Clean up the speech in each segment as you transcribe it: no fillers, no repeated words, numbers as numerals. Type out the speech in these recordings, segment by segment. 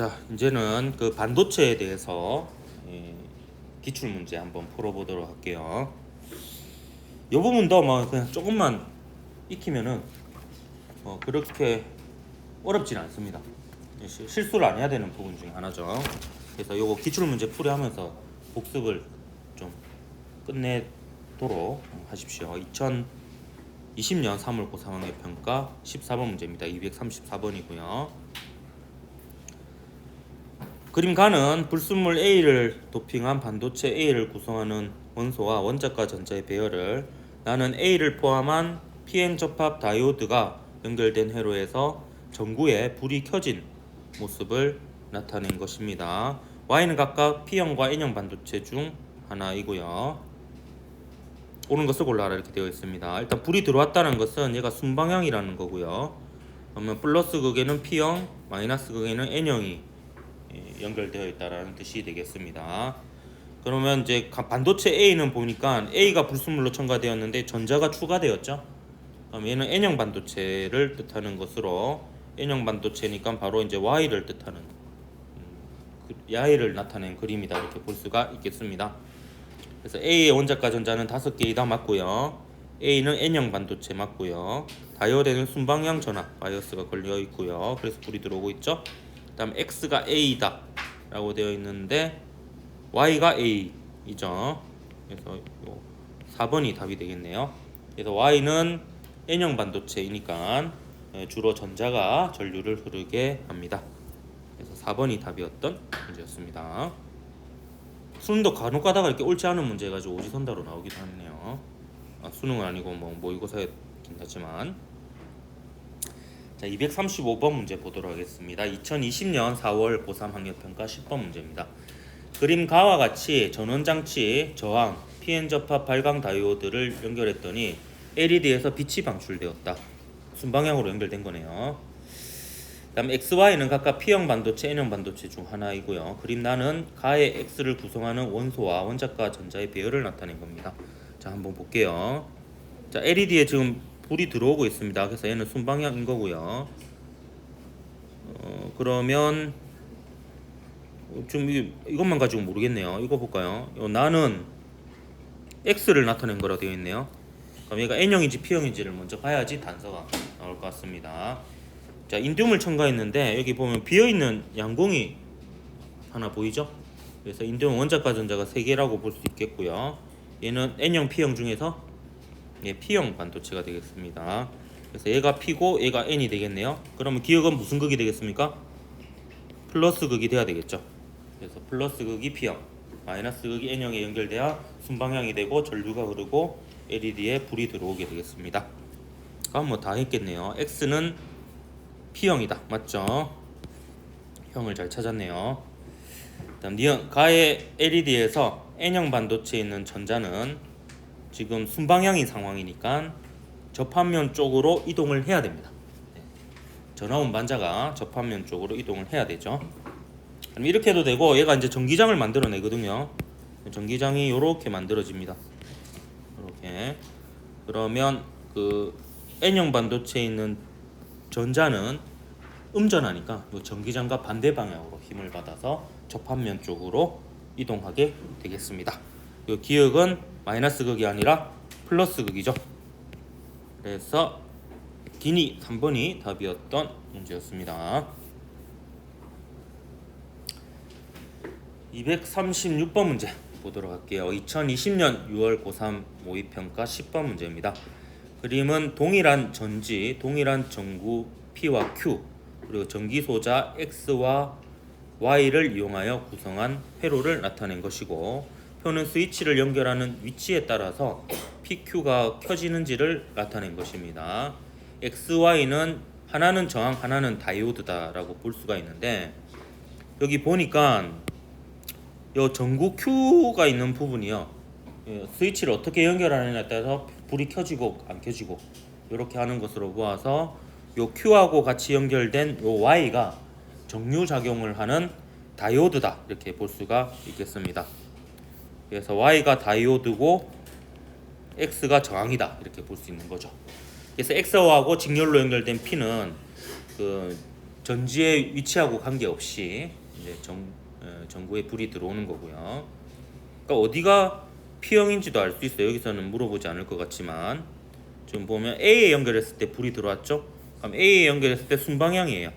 자, 이제는 그 반도체에 대해서 기출 문제 한번 풀어보도록 할게요. 이 부분도 뭐 그냥 조금만 익히면은 그렇게 어렵진 않습니다. 실수를 안 해야 되는 부분 중에 하나죠. 그래서 요거 기출 문제 풀이하면서 복습을 좀 끝내도록 하십시오. 2020년 3월 고3학년 평가 14번 문제입니다. 234번이고요. 그림 가는 불순물 A를 도핑한 반도체 A를 구성하는 원소와 원자과 전자의 배열을 나는 A를 포함한 PN 접합 다이오드가 연결된 회로에서 전구에 불이 켜진 모습을 나타낸 것입니다. Y는 각각 P형과 N형 반도체 중 하나이고요. 옳은 것을 골라라 이렇게 되어 있습니다. 일단 불이 들어왔다는 것은 얘가 순방향이라는 거고요. 그러면 플러스 극에는 P형, 마이너스 극에는 N형이 연결되어 있다라는 뜻이 되겠습니다. 그러면 이제 반도체 A는 보니까 A가 불순물로 첨가되었는데 전자가 추가되었죠. 그럼 얘는 N형 반도체를 뜻하는 것으로 N형 반도체니까 바로 이제 Y를 뜻하는 Y를 나타낸 그림이다 이렇게 볼 수가 있겠습니다. 그래서 A의 원자과 전자는 5개이다 맞고요. A는 N형 반도체 맞고요. 다이오드에는 순방향 전압 바이어스가 걸려 있고요. 그래서 불이 들어오고 있죠. 그다음 X가 A다 라고 되어 있는데 Y가 A이죠. 그래서 4번이 답이 되겠네요. 그래서 Y는 N형 반도체이니까 주로 전자가 전류를 흐르게 합니다. 그래서 4번이 답이었던 문제였습니다. 수능도 간혹 가다가 이렇게 옳지 않은 문제 가지고 오지선다로 나오기도 하네요. 수능은 아니고 뭐 모의고사였긴 하지만. 자, 235번 문제 보도록 하겠습니다. 2020년 4월 고3 학력평가 10번 문제입니다. 그림 가와 같이 전원장치, 저항, PN 접합 발광 다이오드를 연결했더니 LED에서 빛이 방출되었다. 순방향으로 연결된 거네요. 다음 XY는 각각 P형 반도체, N형 반도체 중 하나이고요. 그림 나는 가의 X를 구성하는 원소와 원자과 전자의 배열을 나타낸 겁니다. 자, 한번 볼게요. 자, LED에 지금 불이 들어오고 있습니다. 그래서 얘는 순방향인 거고요. 그러면 좀 이것만 가지고 모르겠네요. 이거 볼까요? 나는 X를 나타낸 거라 되어 있네요. 그럼 얘가 N형인지 P형인지를 먼저 봐야지 단서가 나올 것 같습니다. 자, 인듐을 첨가했는데 여기 보면 비어있는 양공이 하나 보이죠? 그래서 인듐 원자과 전자가 3개라고 볼 수 있겠고요. 얘는 N형, P형 중에서 P형 반도체가 되겠습니다. 그래서 얘가 P고 얘가 N이 되겠네요. 그러면 기역은 무슨 극이 되겠습니까? 플러스 극이 돼야 되겠죠. 그래서 플러스 극이 P형, 마이너스 극이 N형에 연결돼야 순방향이 되고 전류가 흐르고 LED에 불이 들어오게 되겠습니다. 그럼 뭐 다 했겠네요. X는 P형이다. 맞죠? 형을 잘 찾았네요. 다음 니은 가의 LED에서 N형 반도체에 있는 전자는 지금 순방향인 상황이니까 접합면 쪽으로 이동을 해야 됩니다. 전화온 반자가 접합면 쪽으로 이동을 해야 되죠. 그럼 이렇게 해도 되고 얘가 이제 전기장을 만들어내거든요. 전기장이 이렇게 만들어집니다. 이렇게. 그러면 그 N형 반도체에 있는 전자는 음전하니까 이 전기장과 반대 방향으로 힘을 받아서 접합면 쪽으로 이동하게 되겠습니다. 이 기역은 마이너스 극이 아니라 플러스 극이죠. 그래서 기니 3번이 답이었던 문제였습니다. 236번 문제 보도록 할게요. 2020년 6월 고3 모의평가 10번 문제입니다. 그림은 동일한 전지, 동일한 전구 P와 Q 그리고 전기소자 X와 Y를 이용하여 구성한 회로를 나타낸 것이고 표는 스위치를 연결하는 위치에 따라서 PQ가 켜지는지를 나타낸 것입니다. XY는 하나는 저항, 하나는 다이오드다라고 볼 수가 있는데 여기 보니까 요 전구 Q가 있는 부분이요. 스위치를 어떻게 연결하느냐에 따라서 불이 켜지고 안 켜지고 이렇게 하는 것으로 보아서 요 Q하고 같이 연결된 요 Y가 정류작용을 하는 다이오드다 이렇게 볼 수가 있겠습니다. 그래서 Y가 다이오드고 X가 저항이다 이렇게 볼 수 있는 거죠. 그래서 X하고 직렬로 연결된 P는 그 전지의 위치하고 관계없이 이제 전구에 불이 들어오는 거고요. 그러니까 어디가 P형인지도 알 수 있어요. 여기서는 물어보지 않을 것 같지만 지금 보면 A에 연결했을 때 불이 들어왔죠. 그럼 A에 연결했을 때 순방향이에요.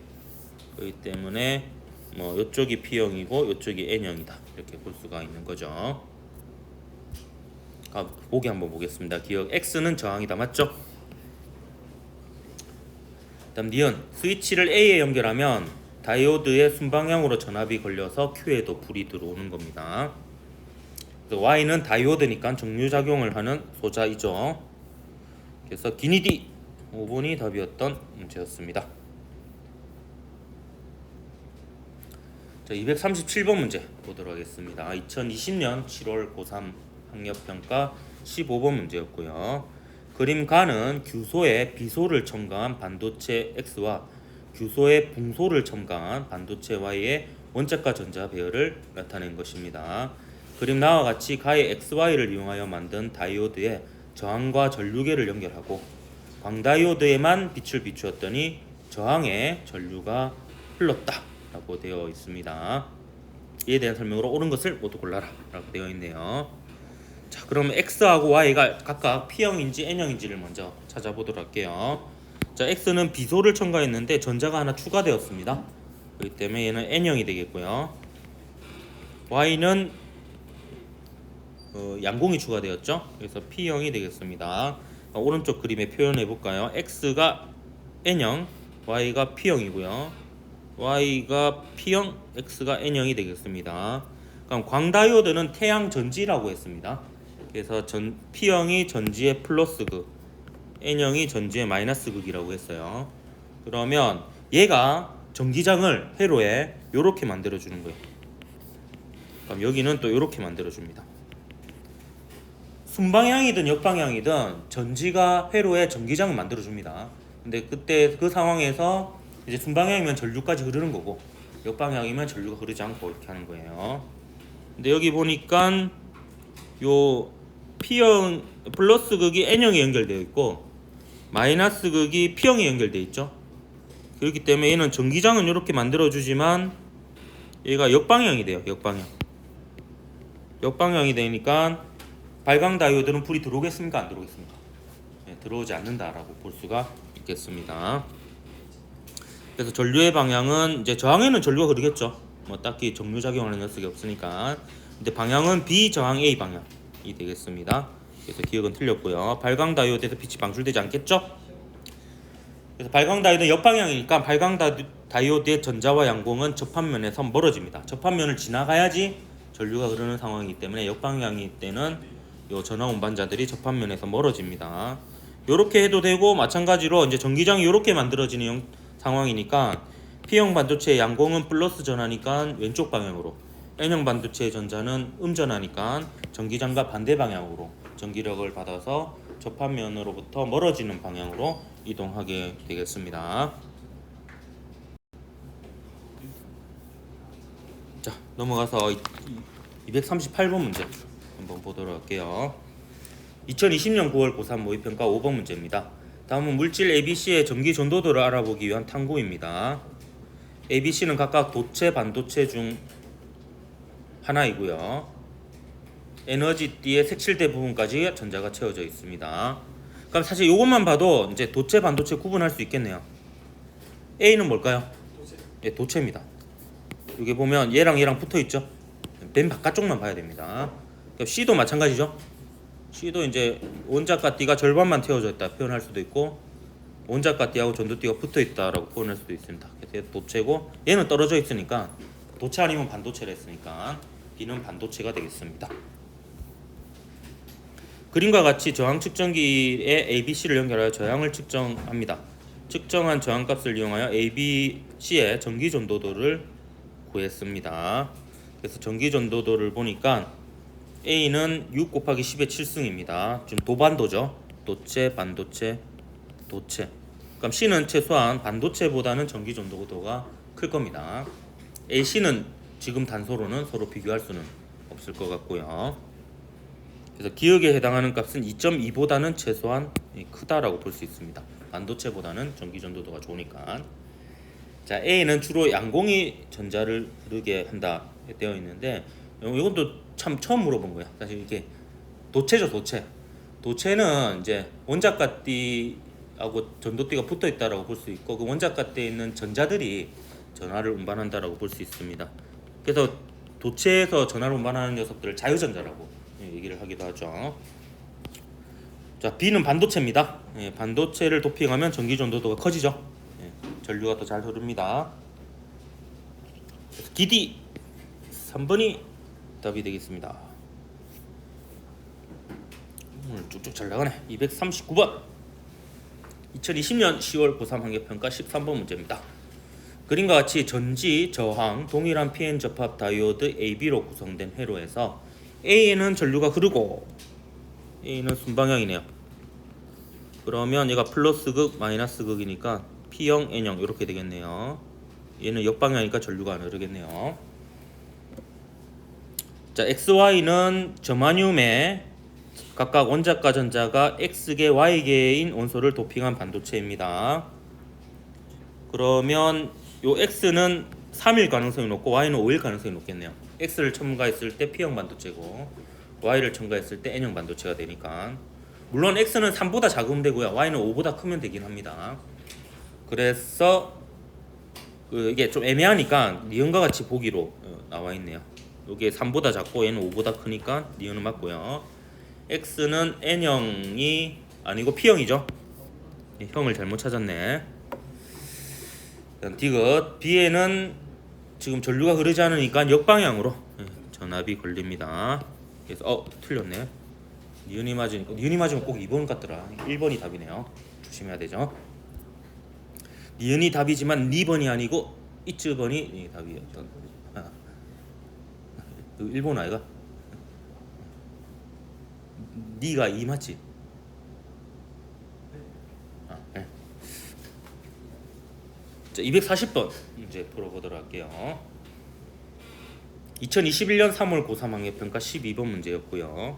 그렇기 때문에 뭐 이쪽이 P형이고 이쪽이 N형이다 이렇게 볼 수가 있는 거죠. 보기 한번 보겠습니다. 기억 X는 저항이다. 맞죠? 다음 니은 스위치를 A에 연결하면 다이오드의 순방향으로 전압이 걸려서 Q에도 불이 들어오는 겁니다. Y는 다이오드니까 정류작용을 하는 소자이죠. 그래서 기니디 5번이 답이었던 문제였습니다. 자, 237번 문제 보도록 하겠습니다. 2020년 7월 고3 학력평가 15번 문제였고요. 그림 가는 규소에 비소를 첨가한 반도체 X와 규소에 붕소를 첨가한 반도체 Y의 원자과 전자 배열을 나타낸 것입니다. 그림 나와 같이 가의 XY를 이용하여 만든 다이오드에 저항과 전류계를 연결하고 광다이오드에만 빛을 비추었더니 저항에 전류가 흘렀다 라고 되어 있습니다. 이에 대한 설명으로 옳은 것을 모두 골라라 라고 되어 있네요. 자, 그럼 X하고 Y가 각각 P형인지 N형인지를 먼저 찾아보도록 할게요. 자, X는 비소를 첨가했는데 전자가 하나 추가되었습니다. 그렇기 때문에 얘는 N형이 되겠고요. Y는 양공이 추가되었죠. 그래서 P형이 되겠습니다. 오른쪽 그림에 표현해 볼까요? X가 N형, Y가 P형이고요. Y가 P형, X가 N형이 되겠습니다. 그럼 광다이오드는 태양 전지라고 했습니다. 그래서 P형이 전지의 플러스 극, N형이 전지의 마이너스 극이라고 했어요. 그러면 얘가 전기장을 회로에 이렇게 만들어 주는 거예요. 그럼 여기는 또 이렇게 만들어 줍니다. 순방향이든 역방향이든 전지가 회로에 전기장을 만들어 줍니다. 근데 그때 그 상황에서 이제 순방향이면 전류까지 흐르는 거고 역방향이면 전류가 흐르지 않고 이렇게 하는 거예요. 근데 여기 보니까 요 P형 플러스 극이 N형에 연결되어 있고 마이너스 극이 P형에 연결되어 있죠. 그렇기 때문에 얘는 전기장은 이렇게 만들어 주지만 얘가 역방향이 돼요. 역방향이 되니까 발광 다이오드는 불이 들어오겠습니까? 안 들어오겠습니까? 네, 들어오지 않는다라고 볼 수가 있겠습니다. 그래서 전류의 방향은 이제 저항에는 전류가 흐르겠죠. 뭐 딱히 정류작용하는 녀석이 없으니까. 근데 방향은 비저항 A 방향이 되겠습니다. 그래서 기억은 틀렸고요. 발광 다이오드에서 빛이 방출되지 않겠죠? 그래서 발광 다이오드는 역방향이니까 발광 다이오드의 전자와 양공은 접합면에서 멀어집니다. 접합면을 지나가야지 전류가 흐르는 상황이기 때문에 역방향일 때는 요 전화 운반자들이 접합면에서 멀어집니다. 요렇게 해도 되고 마찬가지로 이제 전기장이 요렇게 만들어지는 상황이니까 P형 반도체의 양공은 플러스 전하니까 왼쪽 방향으로, N형 반도체의 전자는 음전하니까 전기장과 반대 방향으로 전기력을 받아서 접합면으로부터 멀어지는 방향으로 이동하게 되겠습니다. 자, 넘어가서 238번 문제 한번 보도록 할게요. 2020년 9월 고3 모의평가 5번 문제입니다. 다음은 물질 ABC의 전기 전도도를 알아보기 위한 탐구입니다. ABC는 각각 도체, 반도체 중 하나이고요. 에너지띠의 색칠대 부분까지 전자가 채워져 있습니다. 그럼 사실 이것만 봐도 이제 도체, 반도체 구분할 수 있겠네요. A는 뭘까요? 도체. 예, 도체입니다. 여기 보면 얘랑 붙어 있죠. 맨 바깥쪽만 봐야 됩니다. C도 마찬가지죠. C도 이제 원자과 띠가 절반만 태워져 있다 표현할 수도 있고 원자과 띠하고 전도띠가 붙어 있다라고 표현할 수도 있습니다. 그래서 도체고 얘는 떨어져 있으니까 도체 아니면 반도체를 했으니까 B는 반도체가 되겠습니다. 그림과 같이 저항 측정기에 ABC를 연결하여 저항을 측정합니다. 측정한 저항값을 이용하여 ABC의 전기 전도도를 구했습니다. 그래서 전기 전도도를 보니까 A는 6 곱하기 10의 7승입니다. 지금 도반도죠. 도체, 반도체, 도체. 그럼 C는 최소한 반도체보다는 전기 전도도가 클 겁니다. AC는 지금 단서로는 서로 비교할 수는 없을 것 같고요. 그래서 기억에 해당하는 값은 2.2보다는 최소한 크다라고 볼 수 있습니다. 반도체보다는 전기 전도도가 좋으니까. 자, A는 주로 양공이 전자를 흐르게 한다 되어 있는데 이것도 참 처음 물어본 거야. 사실 이게 도체죠, 도체. 도체는 이제 원자가띠하고 전도띠가 붙어 있다라고 볼 수 있고 그 원자가띠에 있는 전자들이 전하를 운반한다라고 볼 수 있습니다. 그래서 도체에서 전하를 운반하는 녀석들을 자유전자라고 얘기를 하기도 하죠. 자, B는 반도체입니다. 반도체를 도핑하면 전기 전도도가 커지죠. 전류가 더 잘 흐릅니다. 기디 3번이 답이 되겠습니다. 오늘 쭉쭉 잘 나가네. 239번 2020년 10월 고3 환경평가 13번 문제입니다. 그림과 같이 전지, 저항, 동일한 PN 접합 다이오드 AB로 구성된 회로에서 A에는 전류가 흐르고 A는 순방향이네요. 그러면 얘가 플러스극, 마이너스극이니까 P형, N형 이렇게 되겠네요. 얘는 역방향이니까 전류가 안 흐르겠네요. 자, XY는 저마늄에 각각 원자과 전자가 X계, Y계인 원소를 도핑한 반도체입니다. 그러면 요 X는 3일 가능성이 높고 Y는 5일 가능성이 높겠네요. X를 첨가했을 때 P형 반도체고 Y를 첨가했을 때 N형 반도체가 되니까 물론 X는 3보다 작으면 되고요. Y는 5보다 크면 되긴 합니다. 그래서 이게 좀 애매하니까 니은과 같이 보기로 나와 있네요. 이게 3보다 작고 얘는 5보다 크니까 니은은 맞고요. X는 N형이 아니고 P형이죠. 형을 잘못 찾았네. 디귿 B에는 지금 전류가 흐르지 않으니까 역방향으로 전압이 걸립니다. 그래서 틀렸네. 니은이 맞으면 꼭 2번 같더라. 1번이 답이네요. 조심해야 되죠. 니은이 답이지만 2번이 아니고 이츠번이 답이에요. 1번 아이가? 니가 2 맞지? 네. 자, 240번 문제 풀어보도록 할게요. 2021년 3월 고3 학력평가 12번 문제였고요.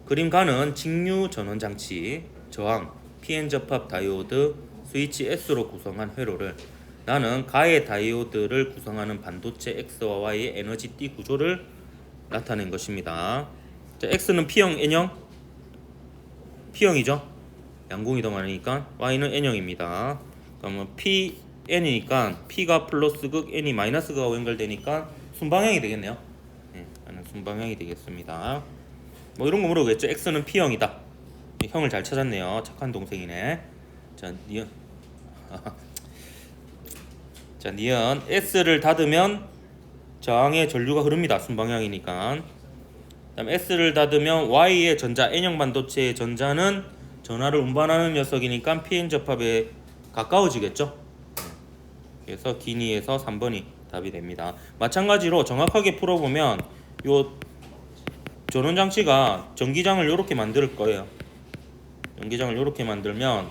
그림가는 직류 전원 장치, 저항, PN 접합 다이오드, 스위치 S로 구성한 회로를 나는 가의 다이오드를 구성하는 반도체 X와 Y의 에너지 띠 구조를 나타낸 것입니다. 자, X는 P형, N형? P형이죠. 양공이 더 많으니까 Y는 N형입니다. 그러면 P, N이니까 P가 플러스극, N이 마이너스극하고 연결되니까 순방향이 되겠네요. 순방향이 되겠습니다. 뭐 이런 거 물어보겠죠. X는 P형이다. 형을 잘 찾았네요. 착한 동생이네. 자, 니은 자, 니은 S를 닫으면 저항의 전류가 흐릅니다. 순방향이니까. 그다음 S를 닫으면 Y의 전자, N형 반도체의 전자는 전하를 운반하는 녀석이니까 PN 접합에 가까워지겠죠. 그래서 기니에서 3번이 답이 됩니다. 마찬가지로 정확하게 풀어보면 요 전원장치가 전기장을 이렇게 만들 거예요. 전기장을 이렇게 만들면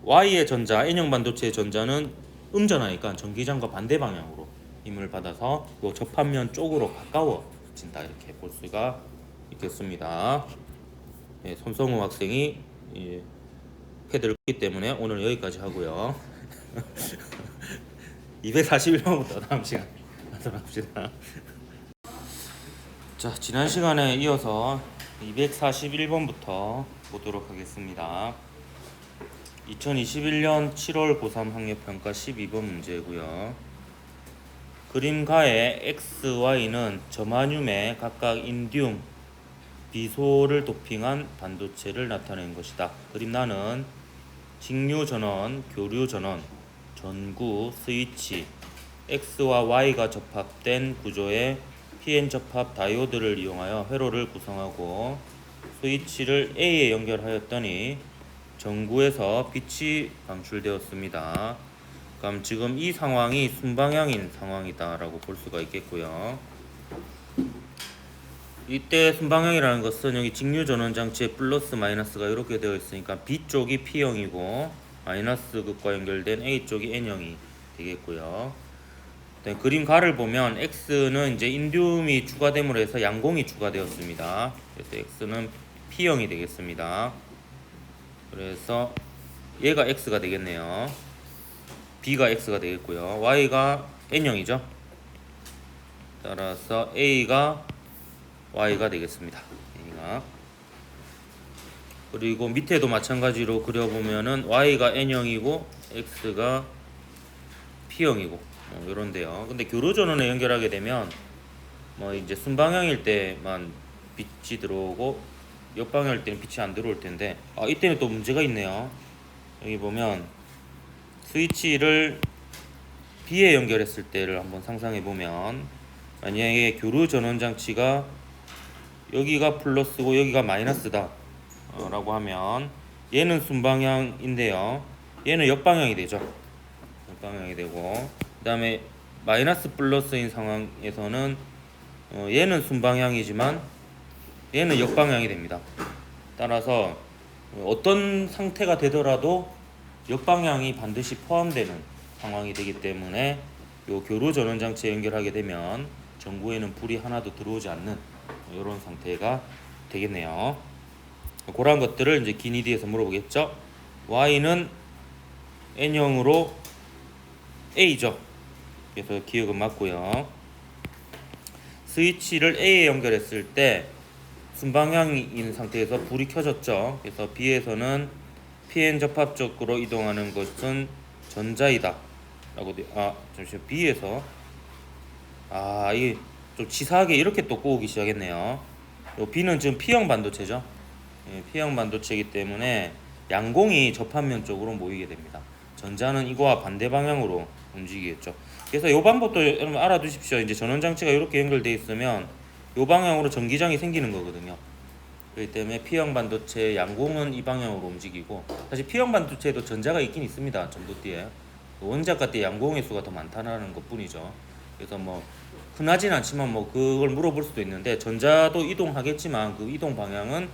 Y의 전자, N형 반도체의 전자는 음전하니까 전기장과 반대 방향으로 힘을 받아서 요 접합면 쪽으로 가까워진다 이렇게 볼 수가 있겠습니다. 손성우 학생이 패드를 끄기 때문에 오늘 여기까지 하고요. 241번부터 다음 시간 하도록 합시다. 자, 지난 시간에 이어서 241번부터 보도록 하겠습니다. 2021년 7월 고3 학력평가 12번 문제고요. 그림가의 X, Y는 저마늄에 각각 인듐, 비소를 도핑한 반도체를 나타낸 것이다. 그림나는 직류 전원, 교류 전원, 전구, 스위치, X와 Y가 접합된 구조의 PN 접합 다이오드를 이용하여 회로를 구성하고 스위치를 A에 연결하였더니 전구에서 빛이 방출되었습니다. 그럼 지금 이 상황이 순방향인 상황이다라고 볼 수가 있겠고요. 이때 순방향이라는 것은 여기 직류 전원 장치에 플러스 마이너스가 이렇게 되어 있으니까 B 쪽이 P형이고 마이너스 극과 연결된 A 쪽이 N형이 되겠고요. 그림 가를 보면 X는 이제 인듐이 추가됨으로 해서 양공이 추가되었습니다. 그래서 X는 P형이 되겠습니다. 그래서 얘가 X가 되겠네요. B가 X가 되겠고요. Y가 N형이죠. 따라서 A가 Y가 되겠습니다. A가. 그리고 밑에도 마찬가지로 그려보면은 Y가 N형이고 X가 P형이고 이런데요. 근데 교로전원에 연결하게 되면 뭐 이제 순방향일 때만 빛이 들어오고 역방향일 때는 빛이 안 들어올 텐데 이때는 또 문제가 있네요. 여기 보면 스위치를 B에 연결했을 때를 한번 상상해 보면 만약에 교류 전원 장치가 여기가 플러스고 여기가 마이너스다 라고 하면 얘는 순방향인데요. 얘는 역방향이 되죠. 역방향이 되고 그 다음에 마이너스 플러스인 상황에서는 얘는 순방향이지만 얘는 역방향이 됩니다. 따라서 어떤 상태가 되더라도 역방향이 반드시 포함되는 상황이 되기 때문에 요 교로 전원 장치에 연결하게 되면 전구에는 불이 하나도 들어오지 않는 이런 상태가 되겠네요. 그런 것들을 이제 기니디에서 물어보겠죠. Y는 N형으로 A죠. 그래서 기억은 맞고요. 스위치를 A에 연결했을 때 순방향인 상태에서 불이 켜졌죠. 그래서 B에서는 PN 접합 쪽으로 이동하는 것은 전자이다 라고 잠시만 B에서 이게 좀 치사하게 이렇게 또 꼬우기 시작했네요. 요 B는 지금 P형 반도체죠. P형 반도체이기 때문에 양공이 접합면 쪽으로 모이게 됩니다. 전자는 이거와 반대 방향으로 움직이겠죠. 그래서 이 방법도 여러분 알아두십시오. 이제 전원 장치가 이렇게 연결되어 있으면 이 방향으로 전기장이 생기는 거거든요. 그렇기 때문에 P형 반도체 양공은 이 방향으로 움직이고 사실 P형 반도체에도 전자가 있긴 있습니다. 전도띠에 원자가 때 양공의 수가 더 많다는 것뿐이죠. 그래서 뭐 흔하진 않지만 뭐 그걸 물어볼 수도 있는데 전자도 이동하겠지만 그 이동 방향은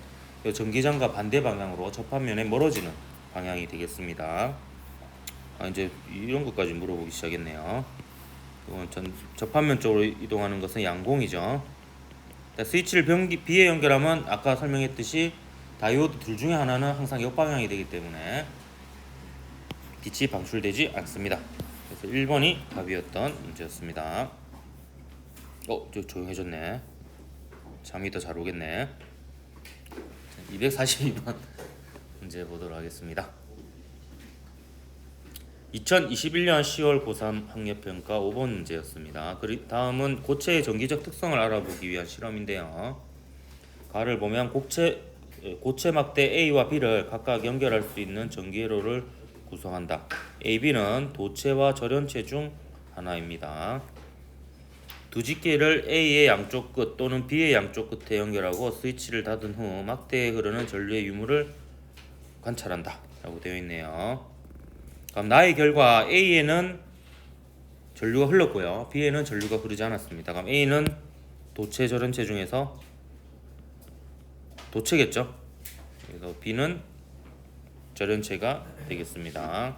전기장과 반대 방향으로 접합면에 멀어지는 방향이 되겠습니다. 이제 이런 것까지 물어보기 시작했네요. 접합면 쪽으로 이동하는 것은 양공이죠. 스위치를 B에 연결하면 아까 설명했듯이 다이오드 둘 중에 하나는 항상 역방향이 되기 때문에 빛이 방출되지 않습니다. 그래서 1번이 답이었던 문제였습니다. 저 조용해졌네. 잠이 더 잘 오겠네. 242번 문제 보도록 하겠습니다. 2021년 10월 고3 학력평가 5번 문제였습니다. 다음은 고체의 전기적 특성을 알아보기 위한 실험인데요. 가를 보면 고체 막대 A와 B를 각각 연결할 수 있는 전기회로를 구성한다. A, B는 도체와 절연체 중 하나입니다. 두 집게를 A의 양쪽 끝 또는 B의 양쪽 끝에 연결하고 스위치를 닫은 후 막대에 흐르는 전류의 유무를 관찰한다 라고 되어 있네요. 그럼 나의 결과 A에는 전류가 흘렀고요. B에는 전류가 흐르지 않았습니다. 그럼 A는 도체 절연체 중에서 도체겠죠. 그래서 B는 절연체가 되겠습니다.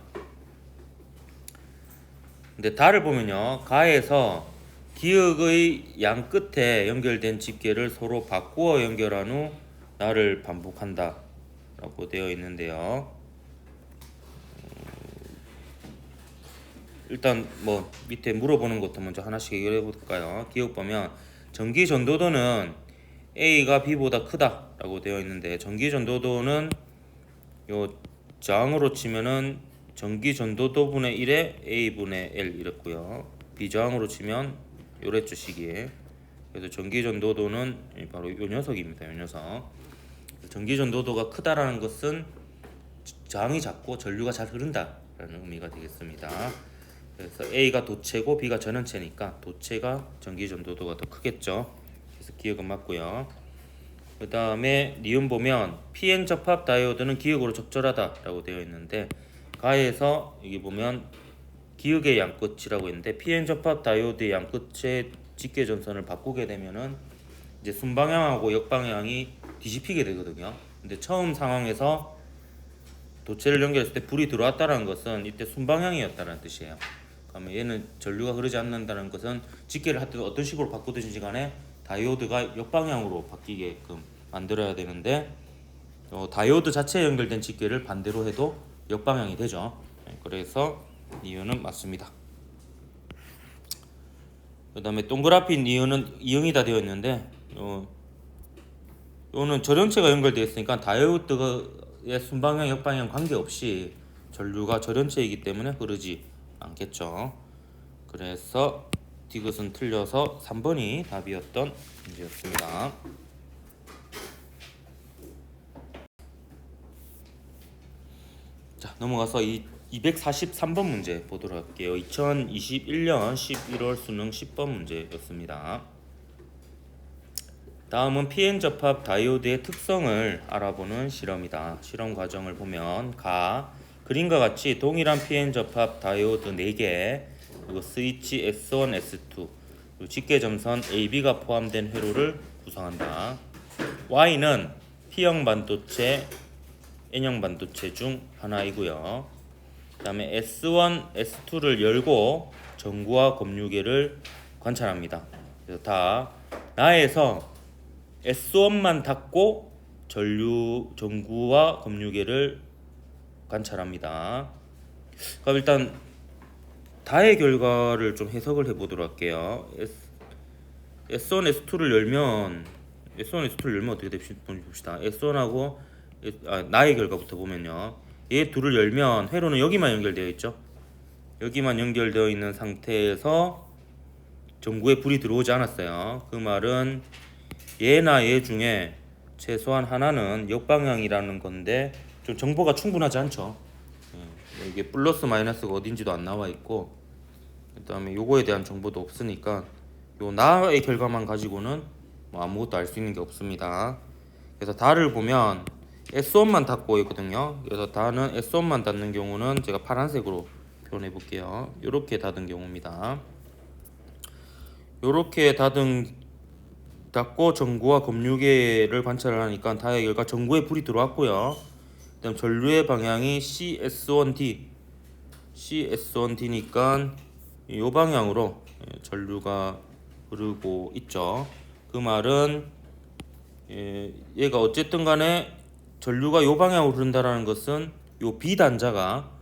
근데 달을 보면요. 가에서 기역의 양 끝에 연결된 집게를 서로 바꾸어 연결한 후 나를 반복한다 라고 되어 있는데요. 일단 뭐 밑에 물어보는 것도 먼저 하나씩 해결해 볼까요? 기억 보면 전기 전도도는 A가 B보다 크다 라고 되어 있는데 전기 전도도는 요 저항으로 치면은 전기 전도도 분의 1에 A 분의 L 이랬고요. 비저항으로 치면 요랬죠 식이. 그래서 전기 전도도는 바로 요 녀석입니다. 요 녀석. 전기 전도도가 크다라는 것은 저항이 작고 전류가 잘 흐른다라는 의미가 되겠습니다. 그래서 A가 도체고 B가 전원체니까 도체가 전기 전도도가 더 크겠죠. 그래서 기억은 맞고요. 그 다음에 니은 보면 PN 접합 다이오드는 기역으로 적절하다라고 되어 있는데 가에서 여기 보면 기역의 양끝이라고 했는데 PN 접합 다이오드의 양끝의 직계 전선을 바꾸게 되면은 이제 순방향하고 역방향이 뒤집히게 되거든요. 근데 처음 상황에서 도체를 연결했을 때 불이 들어왔다는 것은 이때 순방향이었다는 뜻이에요. 그러면 얘는 전류가 흐르지 않는다는 것은 직계를 할 때도 어떤 식으로 바꾸든지 간에 다이오드가 역방향으로 바뀌게끔 만들어야 되는데 다이오드 자체에 연결된 직계를 반대로 해도 역방향이 되죠. 그래서 니은은 맞습니다. 그 다음에 동그라피 니은은 이응이다 되어 있는데 요는 절연체가 연결되어 있으니까 다이오드의 순방향 역방향 관계없이 전류가 절연체이기 때문에 흐르지 않겠죠. 그래서 디귿은 틀려서 3번이 답이었던 문제였습니다. 자, 넘어가서 243번 문제 보도록 할게요. 2021년 11월 수능 10번 문제였습니다. 다음은 PN 접합 다이오드의 특성을 알아보는 실험이다. 실험 과정을 보면 그림과 같이 동일한 PN 접합 다이오드 4개, 그리고 스위치 S1, S2, 그리고 직계점선 AB가 포함된 회로를 구성한다. Y는 P형 반도체, N형 반도체 중 하나이고요. 그 다음에 S1, S2를 열고 전구와 검유계를 관찰합니다. 그래서 다 나에서 S1만 닫고 전구와 검유계를 관찰합니다. 그럼 일단 다의 결과를 좀 해석을 해보도록 할게요. S1, S2를 열면 어떻게 될지 봅시다. S1하고 나의 결과부터 보면요. 얘 둘을 열면 회로는 여기만 연결되어 있죠. 여기만 연결되어 있는 상태에서 전구에 불이 들어오지 않았어요. 그 말은 얘나 얘 중에 최소한 하나는 역방향이라는 건데 좀 정보가 충분하지 않죠. 이게 플러스 마이너스가 어딘지도 안 나와 있고, 그 다음에 요거에 대한 정보도 없으니까 요 나의 결과만 가지고는 뭐 아무것도 알 수 있는 게 없습니다. 그래서 다를 보면 S1만 닫고 있거든요. 그래서 다는 S1만 닫는 경우는 제가 파란색으로 표현해 볼게요. 요렇게 닫은 경우입니다. 요렇게 닫고 전구와 검유계를 관찰을 하니까 다의 결과 전구에 불이 들어왔고요. 그다음 전류의 방향이 CS1D니까 이 방향으로 전류가 흐르고 있죠. 그 말은 얘가 어쨌든 간에 전류가 이 방향으로 흐른다라는 것은 이 B단자가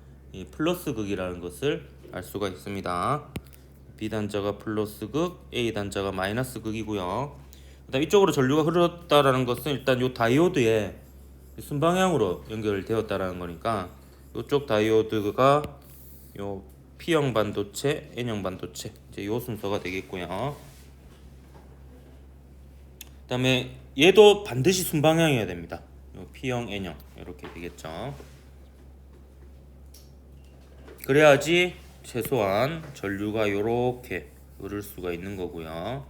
플러스 극이라는 것을 알 수가 있습니다. B단자가 플러스 극, A단자가 마이너스 극이고요. 그다음 이쪽으로 전류가 흐르다라는 것은 일단 이 다이오드에 순방향으로 연결되었다라는 거니까 이쪽 다이오드가 요 P형 반도체, N형 반도체 이제 요 순서가 되겠고요. 그다음에 얘도 반드시 순방향이어야 됩니다. 요 P형, N형 이렇게 되겠죠. 그래야지 최소한 전류가 이렇게 흐를 수가 있는 거고요.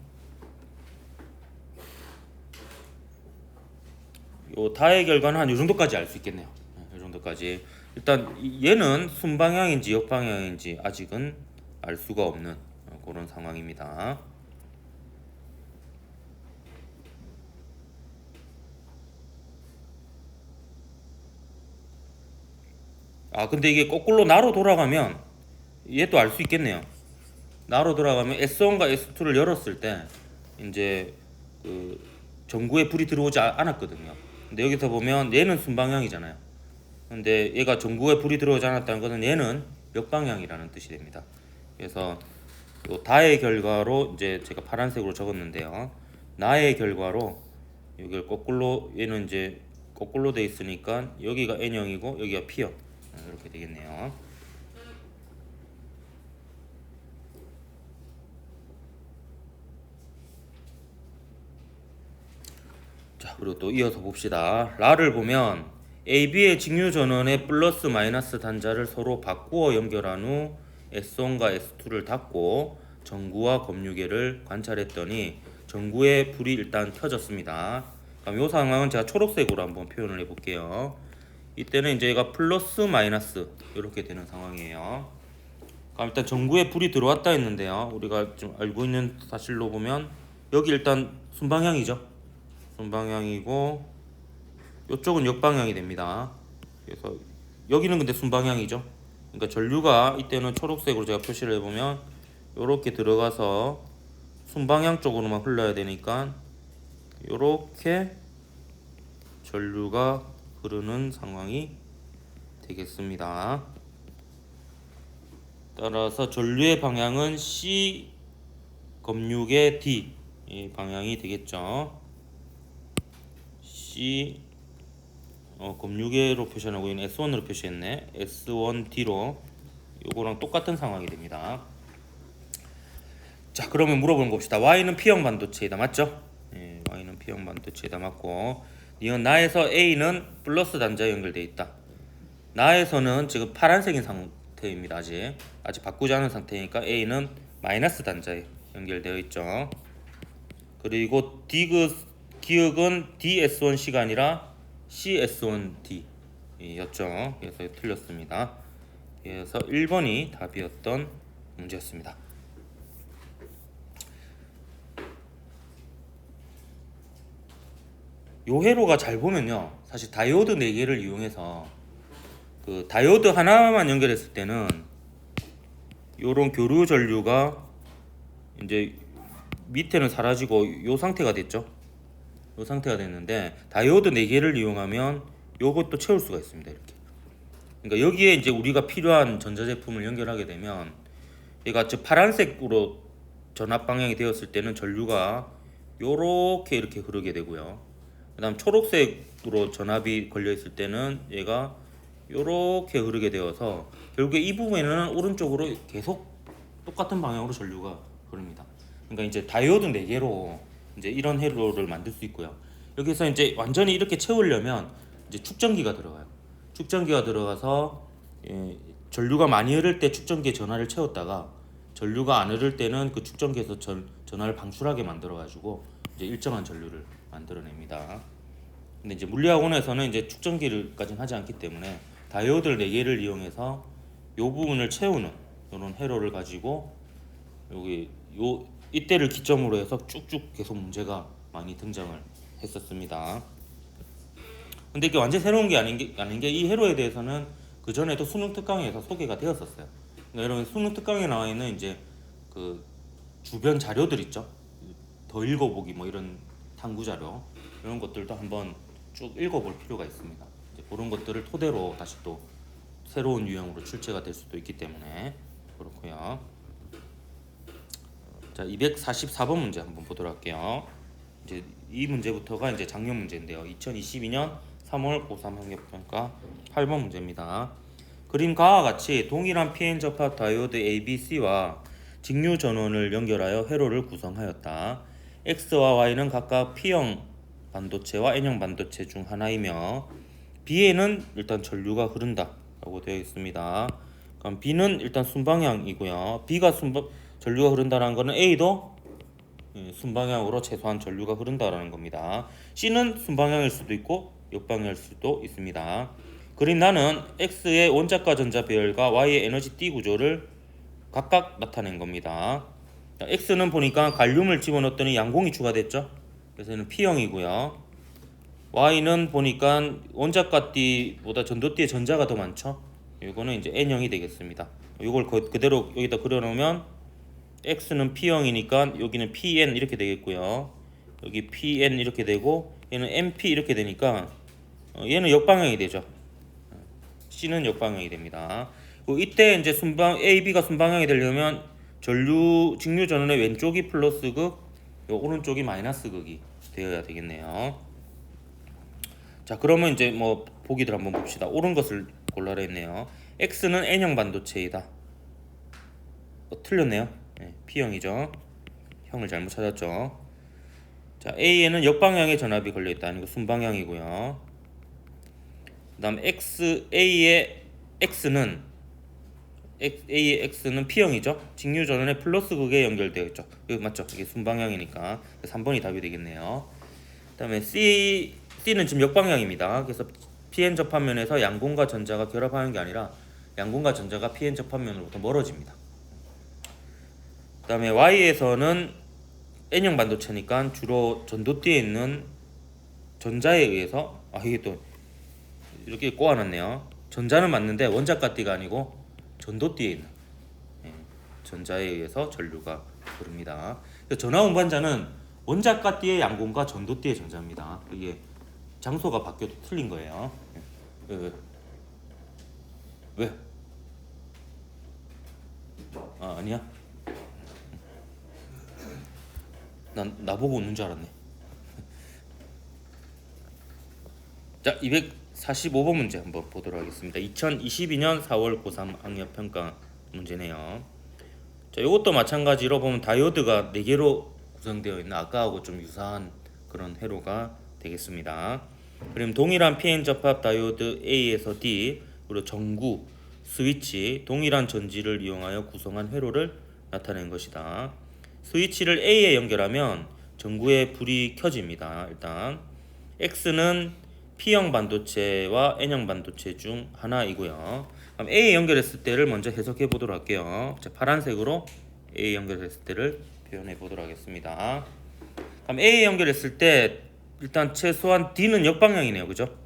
요 다의 결과는 한 이 정도까지 알 수 있겠네요. 이 정도까지. 일단 얘는 순방향인지 역방향인지 아직은 알 수가 없는 그런 상황입니다. 근데 이게 거꾸로 나로 돌아가면 얘도 알 수 있겠네요. 나로 돌아가면 S1과 S2를 열었을 때 이제 그 전구에 불이 들어오지 않았거든요. 근데 여기서 보면 얘는 순방향이잖아요. 근데 얘가 전구에 불이 들어오지 않았다는 것은 얘는 역방향이라는 뜻이 됩니다. 그래서 요 다의 결과로 이제 제가 파란색으로 적었는데요. 나의 결과로 이걸 거꾸로 얘는 이제 거꾸로 돼 있으니까 여기가 N형이고 여기가 P형 이렇게 되겠네요. 자, 그리고 또 이어서 봅시다. 라를 보면 AB의 직류 전원의 플러스 마이너스 단자를 서로 바꾸어 연결한 후 S1과 S2를 닫고 전구와 검유계를 관찰했더니 전구에 불이 일단 켜졌습니다. 그럼 이 상황은 제가 초록색으로 한번 표현을 해볼게요. 이때는 이제 얘가 플러스 마이너스 이렇게 되는 상황이에요. 그럼 일단 전구에 불이 들어왔다 했는데요. 우리가 좀 알고 있는 사실로 보면 여기 일단 순방향이죠. 순방향이고 이쪽은 역방향이 됩니다. 그래서 여기는 근데 순방향이죠. 그러니까 전류가 이때는 초록색으로 제가 표시를 해보면 이렇게 들어가서 순방향 쪽으로만 흘러야 되니까 이렇게 전류가 흐르는 상황이 되겠습니다. 따라서 전류의 방향은 C 검육의 D 이 방향이 되겠죠. C 검육의로 표시하고 있는 S1으로 표시했네. S1D로 요거랑 똑같은 상황이 됩니다. 자, 그러면 물어보는 거 봅시다. Y는 P형 반도체이다, 맞죠? 예, Y는 P형 반도체이다, 맞고, 이건 나에서 A는 플러스 단자에 연결되어 있다. 나에서는 지금 파란색인 상태입니다. 아직 바꾸지 않은 상태니까 A는 마이너스 단자에 연결되어 있죠. 그리고 기억은 DS1C가 아니라 CS1D였죠. 그래서 틀렸습니다. 그래서 1번이 답이었던 문제였습니다. 요 회로가 잘 보면요, 사실 다이오드 4개를 이용해서 그 다이오드 하나만 연결했을 때는 요런 교류 전류가 이제 밑에는 사라지고 요 상태가 됐죠. 요 상태가 됐는데 다이오드 4개를 이용하면 요것도 채울 수가 있습니다. 이렇게. 그러니까 여기에 이제 우리가 필요한 전자제품을 연결하게 되면 얘가 저 파란색으로 전압 방향이 되었을 때는 전류가 요렇게 이렇게 흐르게 되고요. 그 다음 초록색으로 전압이 걸려 있을 때는 얘가 요렇게 흐르게 되어서 결국에 이 부분에는 오른쪽으로 계속 똑같은 방향으로 전류가 흐릅니다. 그러니까 이제 다이오드 4개로 이제 이런 회로를 만들 수 있고요. 여기서 이제 완전히 이렇게 채우려면 이제 축전기가 들어가요. 축전기가 들어가서 전류가 많이 흐를 때 축전기에 전하를 채웠다가 전류가 안 흐를 때는 그 축전기에서 전하를 방출하게 만들어 가지고 이제 일정한 전류를 만들어냅니다. 근데 이제 물리학원에서는 이제 축전기를까지는 하지 않기 때문에 다이오드를 4개를 이용해서 요 부분을 채우는 이런 회로를 가지고 여기 이때를 기점으로 해서 쭉쭉 계속 문제가 많이 등장을 했었습니다. 근데 이게 완전 새로운 게 아닌 게 이 회로에 대해서는 그 전에도 수능 특강에서 소개가 되었었어요. 그러니까 여러분 수능 특강에 나와 있는 이제 그 주변 자료들 있죠. 더 읽어보기 뭐 이런 탐구 자료 이런 것들도 한번 쭉 읽어볼 필요가 있습니다. 이제 그런 것들을 토대로 다시 또 새로운 유형으로 출제가 될 수도 있기 때문에 그렇고요. 자, 244번 문제 한번 보도록 할게요. 이제 이 문제부터가 이제 작년 문제인데요. 2022년 3월 고3 학력평가 8번 문제입니다. 그림과 같이 동일한 PN 접합 다이오드 ABC와 직류 전원을 연결하여 회로를 구성하였다. X와 Y는 각각 P형 반도체와 N형 반도체 중 하나이며 B에는 일단 전류가 흐른다 라고 되어 있습니다. 그럼 B는 일단 순방향이고요. B가 전류가 흐른다는 거는 A도 순방향으로 최소한 전류가 흐른다라는 겁니다. C는 순방향일 수도 있고 역방향일 수도 있습니다. 그림 나는 X의 원자과 전자 배열과 Y의 에너지 띠 구조를 각각 나타낸 겁니다. X는 보니까 갈륨을 집어넣었더니 양공이 추가됐죠. 그래서 얘는 P형이고요. Y는 보니까 원자과 띠보다 전도띠의 전자가 더 많죠. 이거는 이제 N형이 되겠습니다. 이걸 그대로 여기다 그려놓으면 X는 P형이니까 여기는 PN 이렇게 되겠고요. 여기 PN 이렇게 되고 얘는 MP 이렇게 되니까 얘는 역방향이 되죠. C는 역방향이 됩니다. 이때 이제 AB가 순방향이 되려면 직류 전원의 왼쪽이 플러스 극, 오른쪽이 마이너스 극이 되어야 되겠네요. 자, 그러면 이제 뭐 보기들 한번 봅시다. 옳은 것을 골라라 했네요. X는 N형 반도체이다. 틀렸네요. 네, P형이죠. 형을 잘못 찾았죠. 자, A에는 역방향의 전압이 걸려있다. 이거 순방향이고요. 그 다음 A의 X는 P형이죠. 직류 전원의 플러스 극에 연결되어 있죠. 맞죠? 이게 순방향이니까 3번이 답이 되겠네요. 그 다음에 C는 지금 역방향입니다. 그래서 PN 접합면에서 양공과 전자가 결합하는 게 아니라 양공과 전자가 PN 접합면으로부터 멀어집니다. 그 다음에 Y에서는 N형 반도체니까 주로 전도띠에 있는 전자에 의해서 이게 또 이렇게 꼬아놨네요. 전자는 맞는데 원자과 띠가 아니고 전도띠에 있는 전자에 의해서 전류가 흐릅니다. 전하 운반자는 원자과 띠의 양공과 전도띠의 전자입니다. 이게 장소가 바뀌어도 틀린 거예요. 왜? 아, 아니야? 난 나보고 웃는 줄 알았네. 자, 245번 문제 한번 보도록 하겠습니다. 2022년 4월 고3 학력 평가 문제네요. 자, 이것도 마찬가지로 보면 다이오드가 4개로 구성되어 있는 아까하고 좀 유사한 그런 회로가 되겠습니다. 그럼 동일한 PN 접합 다이오드 A에서 D 그리고 전구, 스위치, 동일한 전지를 이용하여 구성한 회로를 나타낸 것이다. 스위치를 A에 연결하면 전구에 불이 켜집니다. 일단 X는 P형 반도체와 N형 반도체 중 하나이고요. 그럼 A에 연결했을 때를 먼저 해석해 보도록 할게요. 자, 파란색으로 A에 연결했을 때를 표현해 보도록 하겠습니다. 그럼 A에 연결했을 때 일단 최소한 D는 역방향이네요. 그죠?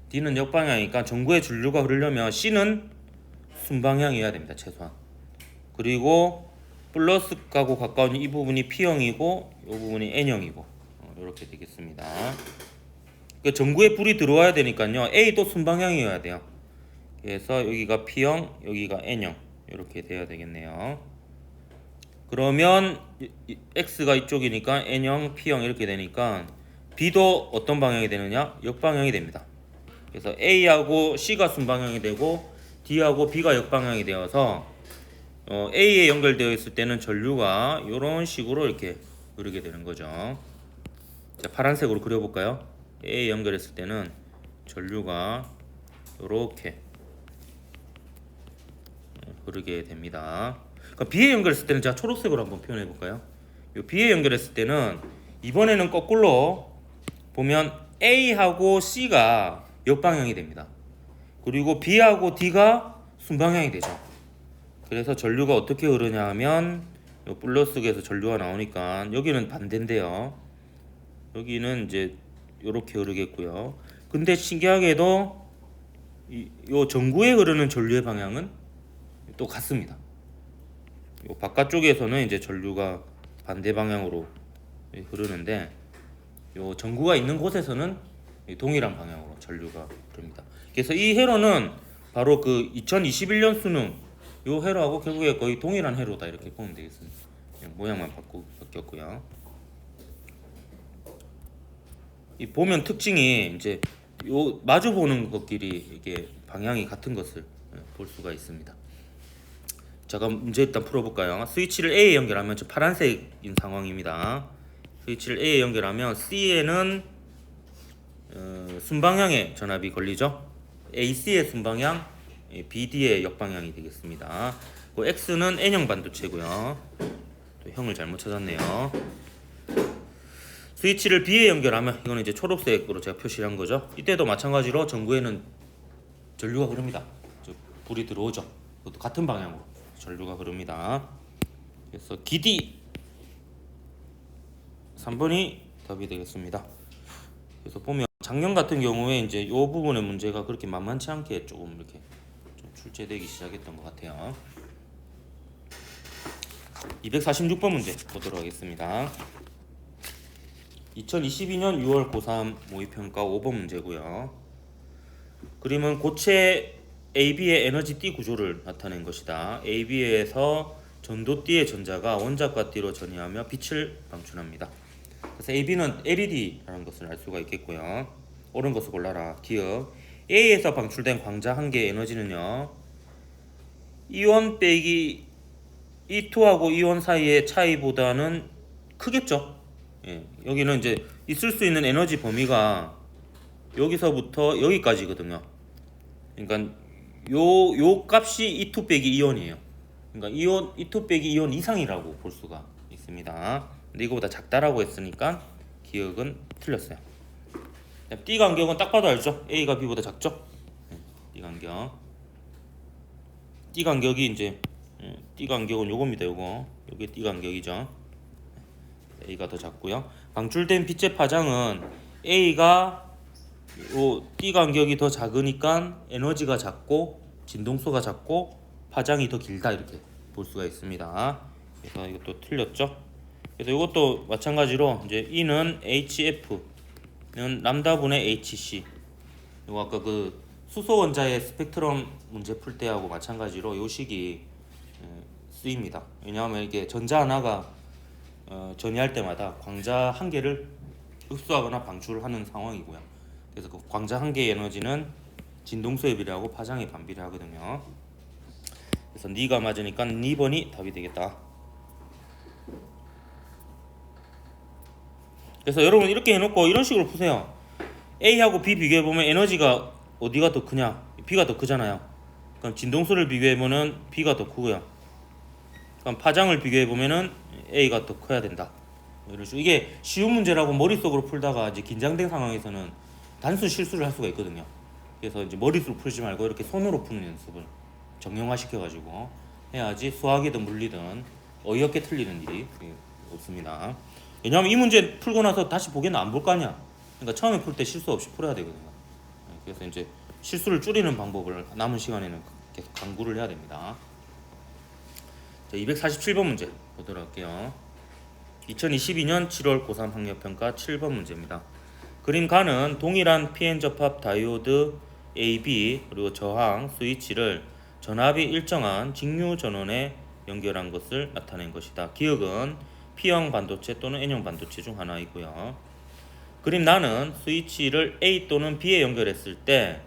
D는 역방향이니까 전구의 전류가 흐르려면 C는 순방향이어야 됩니다. 최소한. 그리고 플러스하고 가까운 이 부분이 P형이고 이 부분이 N형이고 이렇게 되겠습니다. 그 전구에 불이 들어와야 되니까요. A도 순방향이어야 돼요. 그래서 여기가 P형, 여기가 N형 이렇게 돼야 되겠네요. 그러면 X가 이쪽이니까 N형, P형 이렇게 되니까 B도 어떤 방향이 되느냐? 역방향이 됩니다. 그래서 A하고 C가 순방향이 되고 D하고 B가 역방향이 되어서 A에 연결되어 있을 때는 전류가 이런 식으로 이렇게 흐르게 되는 거죠. 자, 파란색으로 그려볼까요? A에 연결했을 때는 전류가 이렇게 흐르게 됩니다. 그러니까 B에 연결했을 때는 제가 초록색으로 한번 표현해 볼까요? B에 연결했을 때는 이번에는 거꾸로 보면 A하고 C가 역방향이 됩니다. 그리고 B하고 D가 순방향이 되죠. 그래서 전류가 어떻게 흐르냐 하면 플러스에서 전류가 나오니까 여기는 반대인데요. 여기는 이제 이렇게 흐르겠고요. 근데 신기하게도 요 전구에 흐르는 전류의 방향은 또 같습니다. 요 바깥쪽에서는 이제 전류가 반대 방향으로 흐르는데 요 전구가 있는 곳에서는 동일한 방향으로 전류가 흐릅니다. 그래서 이 회로는 바로 그 2021년 수능 요 회로하고 결국에 거의 동일한 회로다 이렇게 보면 되겠습니다. 모양만 바뀌었고요. 이 보면 특징이 이제 요 마주 보는 것끼리 이게 방향이 같은 것을 볼 수가 있습니다. 자, 그럼 문제 일단 풀어볼까요? 스위치를 A에 연결하면 저 파란색인 상황입니다. 스위치를 A에 연결하면 C에는 순방향의 전압이 걸리죠. AC의 순방향, BD의 역방향이 되겠습니다. X는 N형 반도체고요. 또 형을 잘못 찾았네요. 스위치를 B에 연결하면 이거는 이제 초록색으로 제가 표시한 거죠. 이때도 마찬가지로 전구에는 전류가 흐릅니다. 불이 들어오죠. 그것도 같은 방향으로 전류가 흐릅니다. 그래서 기디 3번이 답이 되겠습니다. 그래서 보면 작년 같은 경우에 이제 이 부분의 문제가 그렇게 만만치 않게 조금 이렇게 좀 출제되기 시작했던 것 같아요. 246번 문제 보도록 하겠습니다. 2022년 6월 고3 모의평가 5번 문제고요. 그림은 고체 AB의 에너지 띠 구조를 나타낸 것이다. AB에서 전도 띠의 전자가 원자과 띠로 전이하며 빛을 방출합니다. 그래서 AB는 LED라는 것을 알 수가 있겠고요. 옳은 것을 골라라. 기억. A에서 방출된 광자 한 개의 에너지는요. 이온 빼기 E2하고 이온 사이의 차이보다는 크겠죠. 예, 여기는 이제 있을 수 있는 에너지 범위가 여기서부터 여기까지거든요. 그러니까 요 값이 E2 빼기 이온이에요. 그러니까 이온 E2 빼기 이온 이상이라고 볼 수가 있습니다. 근데 이거보다 작다라고 했으니까 기억은 틀렸어요. D 간격은 딱 봐도 알죠? A가 B보다 작죠? D 간격. D 간격이 이제 D 간격은 요겁니다. 요게 D 간격이죠. A가 더 작고요. 방출된 빛의 파장은 A가 요 D 간격이 더 작으니까 에너지가 작고 진동수가 작고 파장이 더 길다 이렇게 볼 수가 있습니다. 그래서 이것도 틀렸죠. 그래서 이것도 마찬가지로 이제 E는 HF는 람다분의 HC. 이거 아까 그 수소 원자의 스펙트럼 문제 풀 때하고 마찬가지로 요 식이 쓰입니다. 왜냐하면 이게 전자 하나가 전이할 때마다 광자 한 개를 흡수하거나 방출하는 상황이고요. 그래서 그 광자 한 개의 에너지는 진동수에 비례하고 파장에 반비례하거든요. 그래서 니가 맞으니까 니번이 답이 되겠다. 그래서 여러분 이렇게 해놓고 이런 식으로 푸세요. A하고 B 비교해보면 에너지가 어디가 더 크냐? B가 더 크잖아요. 그럼 진동수를 비교해보면 B가 더 크고요. 그럼 파장을 비교해보면 A가 더 커야 된다. 이게 쉬운 문제라고 머릿속으로 풀다가 이제 긴장된 상황에서는 단순 실수를 할 수가 있거든요. 그래서 이제 머릿속으로 풀지 말고 이렇게 손으로 푸는 연습을 정형화 시켜가지고 해야지 수학이든 물리든 어이없게 틀리는 일이 없습니다. 왜냐하면 이 문제 풀고 나서 다시 보기에는 안 볼 거 아니야. 그러니까 처음에 풀 때 실수 없이 풀어야 되거든요. 그래서 이제 실수를 줄이는 방법을 남은 시간에는 계속 강구를 해야 됩니다. 자, 247번 문제 보도록 할게요. 2022년 7월 고3 학력평가 7번 문제입니다. 그림 가는 동일한 PN 접합 다이오드 AB 그리고 저항 스위치를 전압이 일정한 직류 전원에 연결한 것을 나타낸 것이다. 기억은 P형 반도체 또는 N형 반도체 중 하나이고요. 그림 나는 스위치를 A 또는 B에 연결했을 때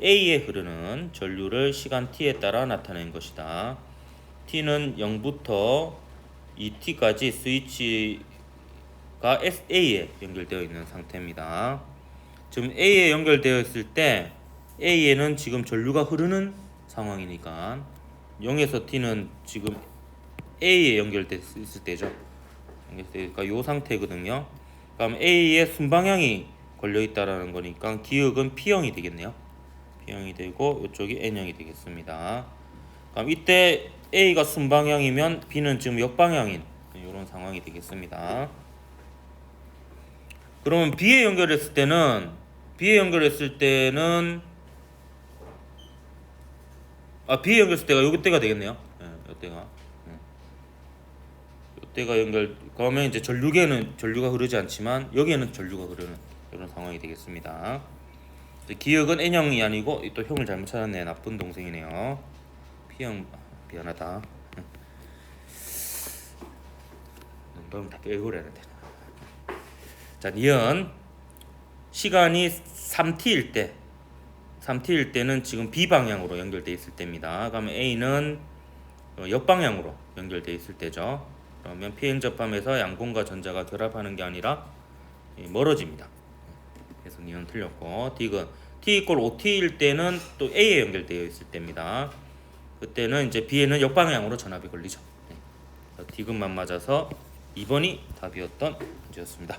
A에 흐르는 전류를 시간 T에 따라 나타낸 것이다. T는 0부터 2T까지 스위치가 A에 연결되어 있는 상태입니다. 지금 A에 연결되어 있을 때 A에는 지금 전류가 흐르는 상황이니까 0에서 T는 지금 A에 연결되어 있을 때죠. 그러니까 이 상태거든요. 그럼 A에 순방향이 걸려 있다라는 거니까 기역은 P형이 되겠네요. P형이 되고 이쪽이 N형이 되겠습니다. 그럼 이때 A가 순방향이면 B는 지금 역방향인 이런 상황이 되겠습니다. 그러면 B에 연결했을 때는 B에 연결했을 때가 여기 때가 되겠네요. 요때가 그러면 이제 전류계는 전류가 흐르지 않지만 여기에는 전류가 흐르는 이런 상황이 되겠습니다. 기역은 N형이 아니고 또 형을 잘못 찾았네. 나쁜 동생이네요. P형 미안하다. 너무 다 빼고 그래야 되는데. 자, 니은 시간이 3t일 때는 지금 B 방향으로 연결돼 있을 때입니다. 그러면 A는 역방향으로 연결돼 있을 때죠. 그러면 PN 접함에서 양공과 전자가 결합하는 게 아니라 멀어집니다. 그래서 니은 틀렸고 디귿 T = 5T일 때는 또 A에 연결되어 있을 때입니다. 그때는 이제 B에는 역방향으로 전압이 걸리죠. 디귿만 맞아서 2번이 답이었던 문제였습니다.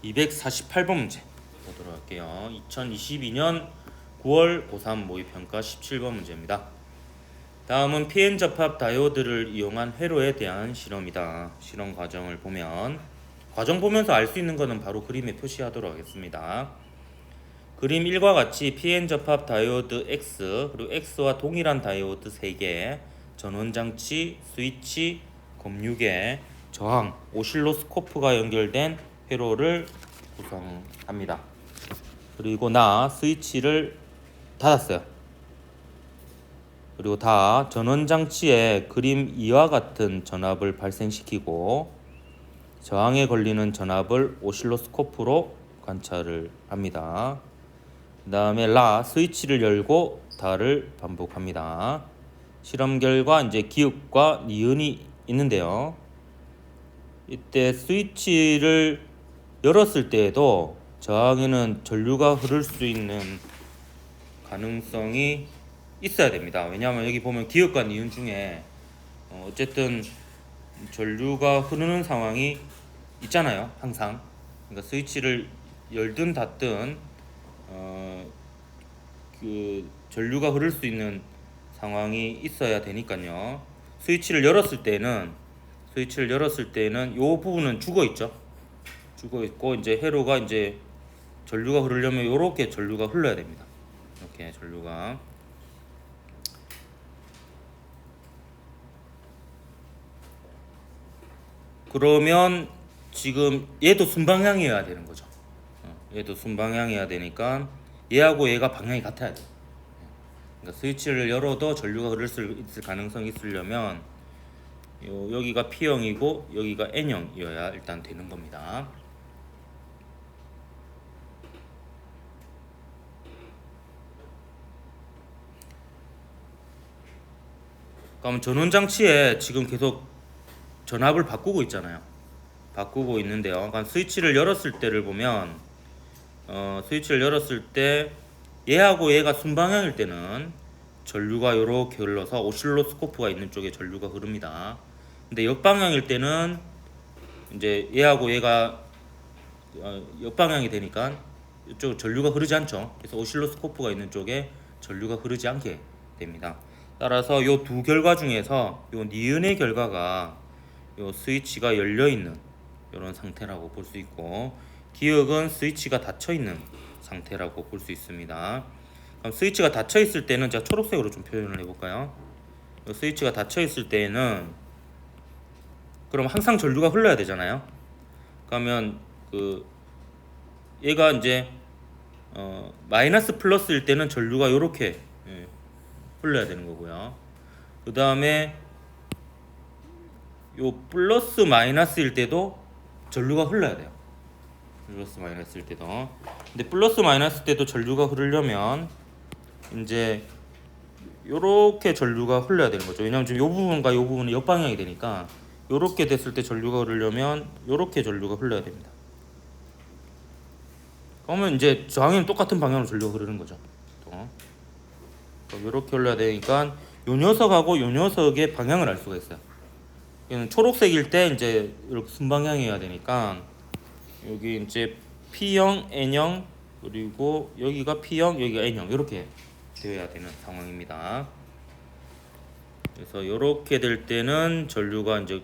248번 문제 보도록 할게요. 2022년 9월 고3 모의평가 17번 문제입니다. 다음은 PN 접합 다이오드를 이용한 회로에 대한 실험이다. 실험 과정을 보면 과정 보면서 알 수 있는 것은 바로 그림에 표시하도록 하겠습니다. 그림 1과 같이 PN 접합 다이오드 X 그리고 X와 동일한 다이오드 3개, 전원장치, 스위치, 검유계, 저항, 오실로스코프가 연결된 회로를 구성합니다. 그리고 스위치를 닫았어요. 그리고 전원장치에 그림 2와 같은 전압을 발생시키고 저항에 걸리는 전압을 오실로스코프로 관찰을 합니다. 그 다음에 스위치를 열고 다를 반복합니다. 실험 결과 이제 기역과 니은이 있는데요. 이때 스위치를 열었을 때에도 저항에는 전류가 흐를 수 있는 가능성이 있어야 됩니다. 왜냐하면 여기 보면 기역과 니은 중에 어쨌든 전류가 흐르는 상황이 있잖아요. 항상. 그러니까 스위치를 열든 닫든 그 전류가 흐를 수 있는 상황이 있어야 되니까요. 스위치를 열었을 때는 이 부분은 죽어 있죠. 죽어 있고 이제 회로가 이제 전류가 흐르려면 이렇게 전류가 흘러야 됩니다. 이렇게 전류가. 그러면 지금 얘도 순방향이어야 되는 거죠. 얘도 순방향이어야 되니까 얘하고 얘가 방향이 같아야 돼. 그러니까 스위치를 열어도 전류가 흐를 수 있을 가능성이 있으려면 여기가 P형이고 여기가 N형이어야 일단 되는 겁니다. 그럼 전원장치에 지금 계속 전압을 바꾸고 있잖아요. 바꾸고 있는데요. 그러니까 스위치를 열었을 때를 보면 스위치를 열었을 때 얘하고 얘가 순방향일 때는 전류가 이렇게 흘러서 오실로스코프가 있는 쪽에 전류가 흐릅니다. 근데 역방향일 때는 이제 얘하고 얘가 역방향이 되니까 이쪽 전류가 흐르지 않죠. 그래서 오실로스코프가 있는 쪽에 전류가 흐르지 않게 됩니다. 따라서 이 두 결과 중에서 이 니은의 결과가 이 스위치가 열려 있는 이런 상태라고 볼 수 있고, 기역은 스위치가 닫혀 있는 상태라고 볼 수 있습니다. 그럼 스위치가 닫혀 있을 때는 제가 초록색으로 좀 표현을 해볼까요? 스위치가 닫혀 있을 때는 그럼 항상 전류가 흘러야 되잖아요. 그러면 얘가 이제 마이너스 플러스일 때는 전류가 이렇게 흘러야 되는 거고요. 그 다음에 요 플러스 마이너스일 때도 전류가 흘러야 돼요. 플러스 마이너스일 때도. 근데 플러스 마이너스 때도 전류가 흐르려면 이제 요렇게 전류가 흘러야 되는 거죠. 왜냐면 지금 요 부분과 요 부분이 역방향이 되니까 요렇게 됐을 때 전류가 흐르려면 요렇게 전류가 흘러야 됩니다. 그러면 이제 저항에는 똑같은 방향으로 전류가 흐르는 거죠. 또 요렇게 흘러야 되니까 요 녀석하고 요 녀석의 방향을 알 수가 있어요. 얘는 초록색일 때 이제 이렇게 순방향이어야 되니까 여기 이제 P형, N형, 그리고 여기가 P형, 여기가 N형 이렇게 되어야 되는 상황입니다. 그래서 이렇게 될 때는 전류가 이제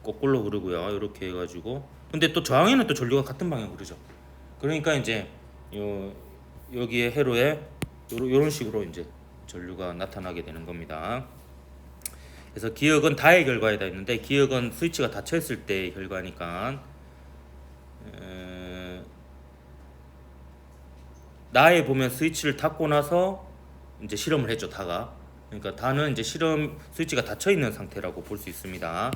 거꾸로 흐르고요. 이렇게 해가지고 근데 또 저항에는 또 전류가 같은 방향으로 흐르죠. 그러니까 이제 여기에 회로에 이런 식으로 이제 전류가 나타나게 되는 겁니다. 그래서 기역은 다의 결과에다 있는데 기역은 스위치가 닫혀 있을 때의 결과니까 나에 보면 스위치를 닫고 나서 이제 실험을 했죠. 다가. 그러니까 다는 이제 실험 스위치가 닫혀 있는 상태라고 볼 수 있습니다.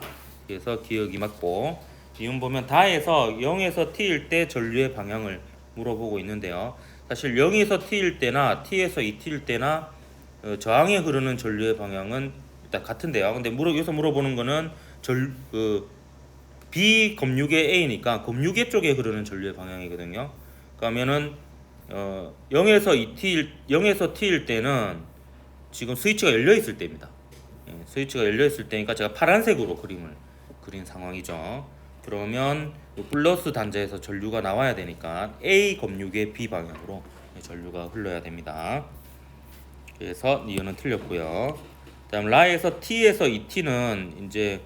그래서 기역이 맞고, 이음 보면 다에서 0에서 t일 때 전류의 방향을 물어보고 있는데요. 사실 0에서 t일 때나 t에서 2t일 때나 저항에 흐르는 전류의 방향은 일단 같은데요. 근데 여기서 물어보는 거는 B 검유계 A니까 검유계 쪽에 흐르는 전류의 방향이거든요. 그러면은 0에서 t일 때는 지금 스위치가 열려 있을 때입니다. 스위치가 열려 있을 때니까 제가 파란색으로 그림을 그린 상황이죠. 그러면 플러스 단자에서 전류가 나와야 되니까 A 검유계 B 방향으로 전류가 흘러야 됩니다. 그래서 이거는 틀렸고요. 그다음 라에서 T에서 2T는 이제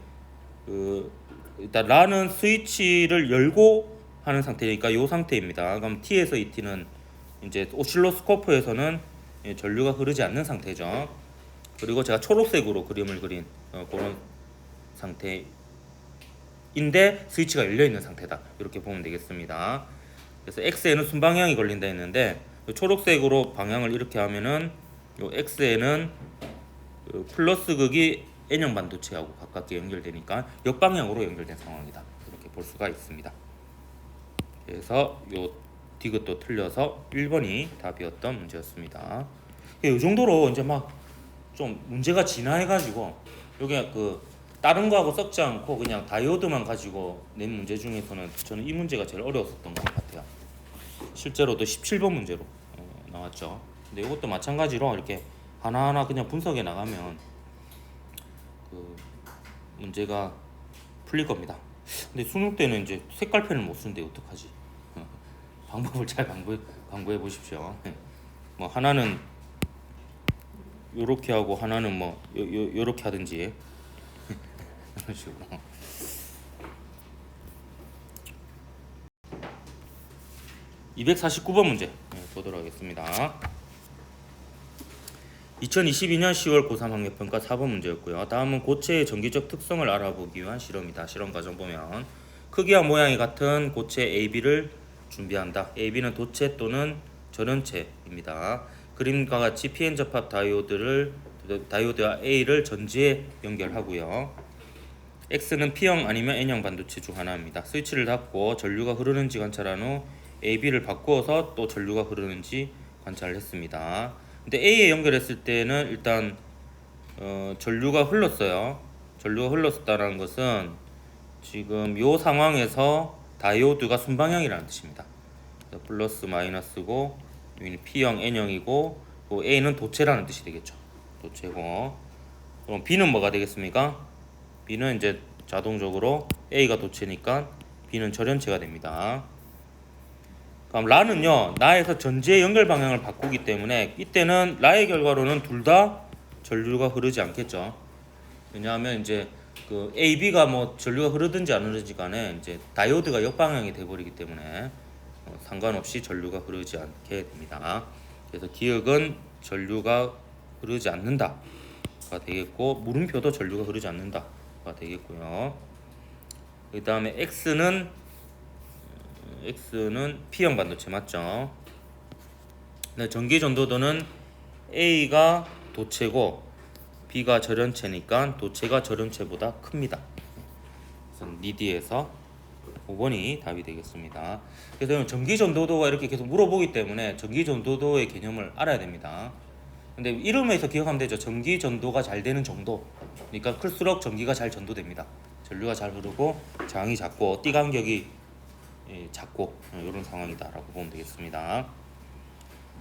일단 라는 스위치를 열고 하는 상태니까 이 상태입니다. 그럼 T에서 2T는 이제 오실로스코프에서는 전류가 흐르지 않는 상태죠. 그리고 제가 초록색으로 그림을 그린 그런 상태인데 스위치가 열려 있는 상태다. 이렇게 보면 되겠습니다. 그래서 X에는 순방향이 걸린다 했는데 초록색으로 방향을 이렇게 하면은 요 X에는 플러스 극이 N형 반도체하고 가깝게 연결되니까 역방향으로 연결된 상황이다. 이렇게 볼 수가 있습니다. 그래서 요 디귿도 틀려서 1번이 답이었던 문제였습니다. 이 정도로 이제 막 좀 문제가 진화해가지고 요게 다른 거하고 섞지 않고 그냥 다이오드만 가지고 낸 문제 중에서는 저는 이 문제가 제일 어려웠었던 것 같아요. 실제로도 17번 문제로 나왔죠. 근데 이것도 마찬가지로 이렇게 하나하나 그냥 분석해 나가면 문제가 풀릴 겁니다. 근데 수능 때는 이제 색깔펜을 못 쓰는데 어떡하지? 방법을 잘 강구해 보십시오. 뭐 하나는 요렇게 하고 하나는 뭐 요렇게 하든지 이런 식으로. 249번 문제 보도록 하겠습니다. 2022년 10월 고3 학력평가 4번 문제였고요. 다음은 고체의 전기적 특성을 알아보기 위한 실험이다. 실험 과정 보면 크기와 모양이 같은 고체 AB를 준비한다. AB는 도체 또는 전원체입니다. 그림과 같이 PN 접합 다이오드와 A를 전지에 연결하고요. X는 P형 아니면 N형 반도체 중 하나입니다. 스위치를 닫고 전류가 흐르는지 관찰한 후 AB를 바꾸어서 또 전류가 흐르는지 관찰을 했습니다. 근데 A에 연결했을 때는 일단 전류가 흘렀어요. 전류가 흘렀다는 것은 지금 이 상황에서 다이오드가 순방향이라는 뜻입니다. 플러스 마이너스고 여기는 P형, N형이고 A는 도체라는 뜻이 되겠죠. 도체고 그럼 B는 뭐가 되겠습니까? B는 이제 자동적으로 A가 도체니까 B는 절연체가 됩니다. 그럼 라는요 나에서 전지의 연결 방향을 바꾸기 때문에 이때는 라의 결과로는 둘 다 전류가 흐르지 않겠죠. 왜냐하면 이제 그 A, B가 뭐 전류가 흐르든지 안 흐르든지 간에 이제 다이오드가 역방향이 돼버리기 때문에 상관없이 전류가 흐르지 않게 됩니다. 그래서 기억은 전류가 흐르지 않는다가 되겠고 물음표도 전류가 흐르지 않는다가 되겠고요. 그 다음에 X는 P형 반도체 맞죠? 네, 전기 전도도는 A가 도체고 B가 절연체니까 도체가 절연체보다 큽니다. 그래서 니디에서 5번이 답이 되겠습니다. 그래서 전기 전도도가 이렇게 계속 물어보기 때문에 전기 전도도의 개념을 알아야 됩니다. 근데 이름에서 기억하면 되죠. 전기 전도가 잘 되는 정도. 그러니까 클수록 전기가 잘 전도됩니다. 전류가 잘 흐르고 저항이 작고 띠 간격이 작고 이런 상황이다라고 보면 되겠습니다.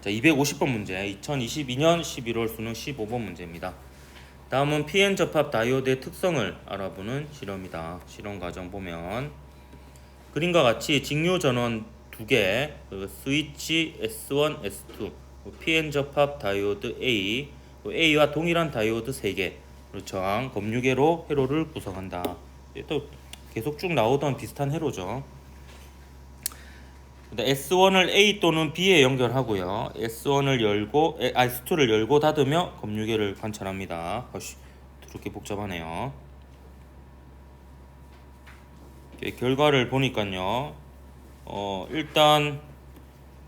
자, 250번 문제. 2022년 11월 수능 15번 문제입니다. 다음은 PN 접합 다이오드의 특성을 알아보는 실험이다. 실험 과정 보면 그림과 같이 직류 전원 2개, 스위치 S1, S2, PN 접합 다이오드 A, A와 동일한 다이오드 3개, 저항, 검유계로 회로를 구성한다. 또 계속 쭉 나오던 비슷한 회로죠. S1을 A 또는 B에 연결하고요. S1을 열고, S2를 열고 닫으며 검유계를 관찰합니다. 그렇게 복잡하네요. 결과를 보니까요. 일단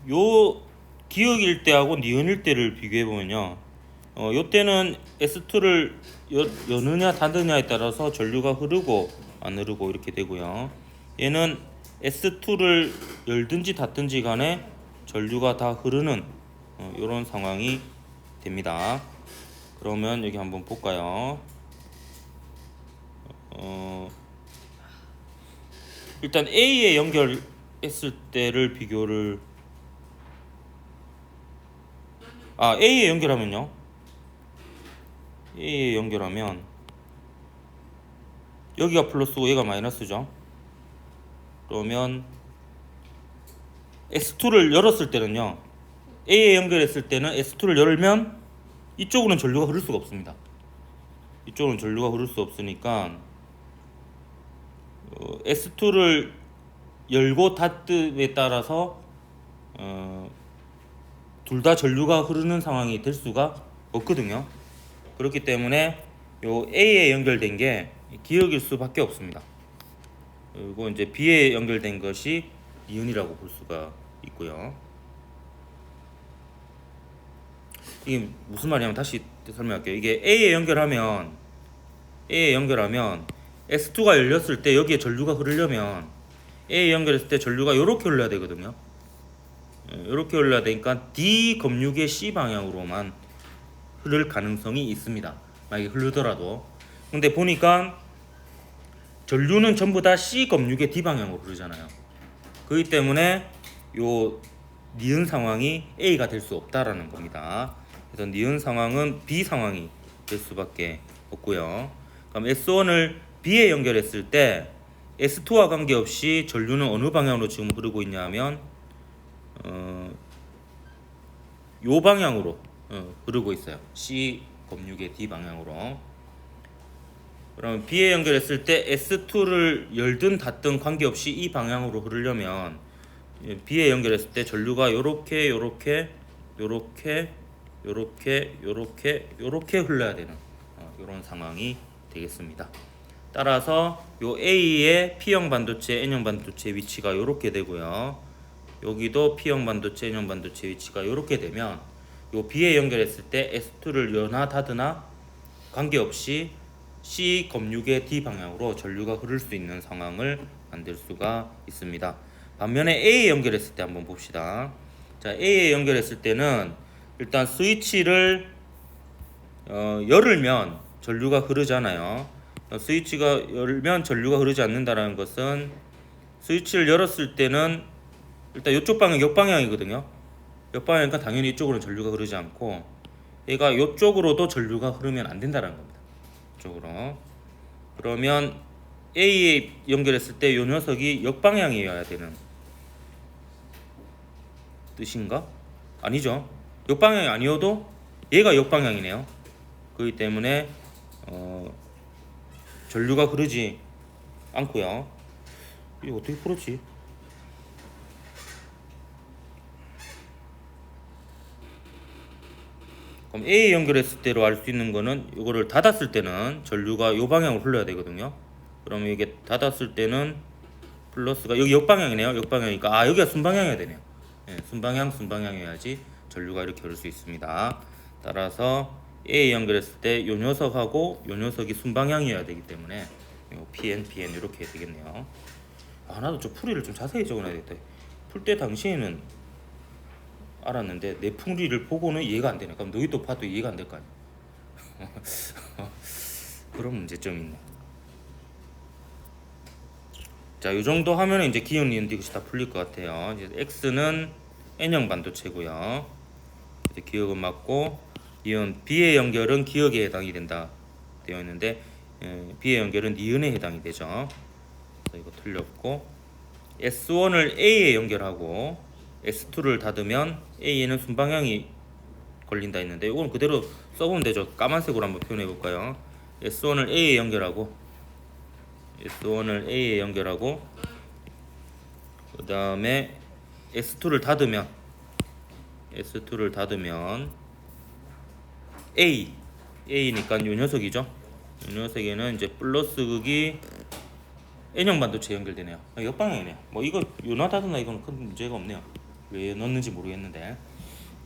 요 기역일 때하고 니은일 때를 비교해 보면요. 요 때는 S2를 여느냐 닫느냐에 따라서 전류가 흐르고 안 흐르고 이렇게 되고요. 얘는 S2를 열든지 닫든지 간에 전류가 다 흐르는 이런 상황이 됩니다. 그러면 여기 한번 볼까요? 일단 A에 연결했을 때를 비교를 A에 연결하면요. A에 연결하면 여기가 플러스고 얘가 마이너스죠. 그러면 S2를 열었을 때는요. A에 연결했을 때는 S2를 열면 이쪽으로는 전류가 흐를 수가 없습니다. 이쪽으로는 전류가 흐를 수 없으니까 S2를 열고 닫음에 따라서 둘 다 전류가 흐르는 상황이 될 수가 없거든요. 그렇기 때문에 요 A에 연결된 게 기역일 수밖에 없습니다. 그리고 이제 B에 연결된 것이 니은이라고 볼 수가 있고요. 이게 무슨 말이냐면 다시 설명할게요. 이게 A에 연결하면 S2가 열렸을 때 여기에 전류가 흐르려면 A에 연결했을 때 전류가 이렇게 흘러야 되거든요. 이렇게 흘러야 되니까 D 검유계 C 방향으로만 흐를 가능성이 있습니다. 만약에 흐르더라도. 근데 보니까 전류는 전부 다 C 검유계 D 방향으로 흐르잖아요. 그렇기 때문에 요 니은 상황이 A가 될 수 없다라는 겁니다. 그래서 니은 상황은 B 상황이 될 수밖에 없고요. 그럼 S1을 B에 연결했을 때 S2와 관계없이 전류는 어느 방향으로 지금 흐르고 있냐 하면 요 방향으로 흐르고 있어요. C 검유계 D 방향으로. 그러면 B에 연결했을 때 S2를 열든 닫든 관계없이 이 방향으로 흐르려면 B에 연결했을 때 전류가 요렇게 흘러야 되는 이런 상황이 되겠습니다. 따라서 요 A의 P형 반도체, N형 반도체 위치가 요렇게 되고요. 여기도 P형 반도체, N형 반도체 위치가 요렇게 되면 요 B에 연결했을 때 S2를 여나 닫으나 관계없이 C 검육의 D 방향으로 전류가 흐를 수 있는 상황을 만들 수가 있습니다. 반면에 A에 연결했을 때 한번 봅시다. 자, A에 연결했을 때는 일단 스위치를 열면 전류가 흐르잖아요. 스위치가 열면 전류가 흐르지 않는다라는 것은 스위치를 열었을 때는 일단 이쪽 방향 역방향이거든요. 역방향이니까 당연히 이쪽으로는 전류가 흐르지 않고 얘가 이쪽으로도 전류가 흐르면 안 된다는 겁니다. 이쪽으로. 그러면 A에 연결했을 때 이 녀석이 역방향이어야 되는 뜻인가? 아니죠. 역방향이 아니어도 얘가 역방향이네요. 그렇기 때문에 전류가 흐르지 않고요. 이거 어떻게 풀었지? 그럼 A에 연결했을 때로 알 수 있는 거는 이거를 닫았을 때는 전류가 이 방향으로 흘러야 되거든요. 그러면 이게 닫았을 때는 플러스가 여기 역방향이네요. 역방향이니까 여기가 순방향이어야 되네요. 네, 순방향이어야지 전류가 이렇게 흐를 수 있습니다. 따라서 A에 연결했을 때 요 녀석하고 요 녀석이 순방향이어야 되기 때문에 PN 이렇게 되겠네요. 나도 저 풀이를 좀 자세히 적어놔야겠다. 풀 때 당시에는 알았는데 내 풀이를 보고는 이해가 안 되네. 그럼 너희 또 봐도 이해가 안 될 거 아니야. 그런 문제점이 있네. 자, 이 정도 하면 이제 기억 니은 디귿이 다 풀릴 것 같아요. 이제 X는 N형 반도체고요. 이제 기억은 맞고 이온 B의 연결은 기억에 해당이 된다 되어 있는데 B의 연결은 니은에 해당이 되죠. 이거 틀렸고 S1을 A에 연결하고 S2를 닫으면 A에는 순방향이 걸린다 했는데 이건 그대로 써보면 되죠. 까만색으로 한번 표현해 볼까요? S1을 A에 연결하고 그 다음에 S2를 닫으면 A니까 요 녀석이죠. 요 녀석에는 이제 플러스 극이 N형 반도체 연결되네요. 역방향이네요. 뭐 이거 요나 닫으나 이거는 큰 문제가 없네요. 왜 넣는지 모르겠는데.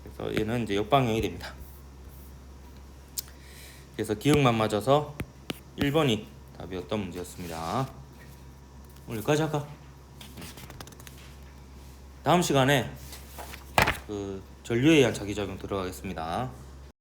그래서 얘는 이제 역방향이 됩니다. 그래서 기억만 맞아서 1번이 답이었던 문제였습니다. 오늘 여기까지 할까? 다음 시간에 그 전류에 의한 자기작용 들어가겠습니다.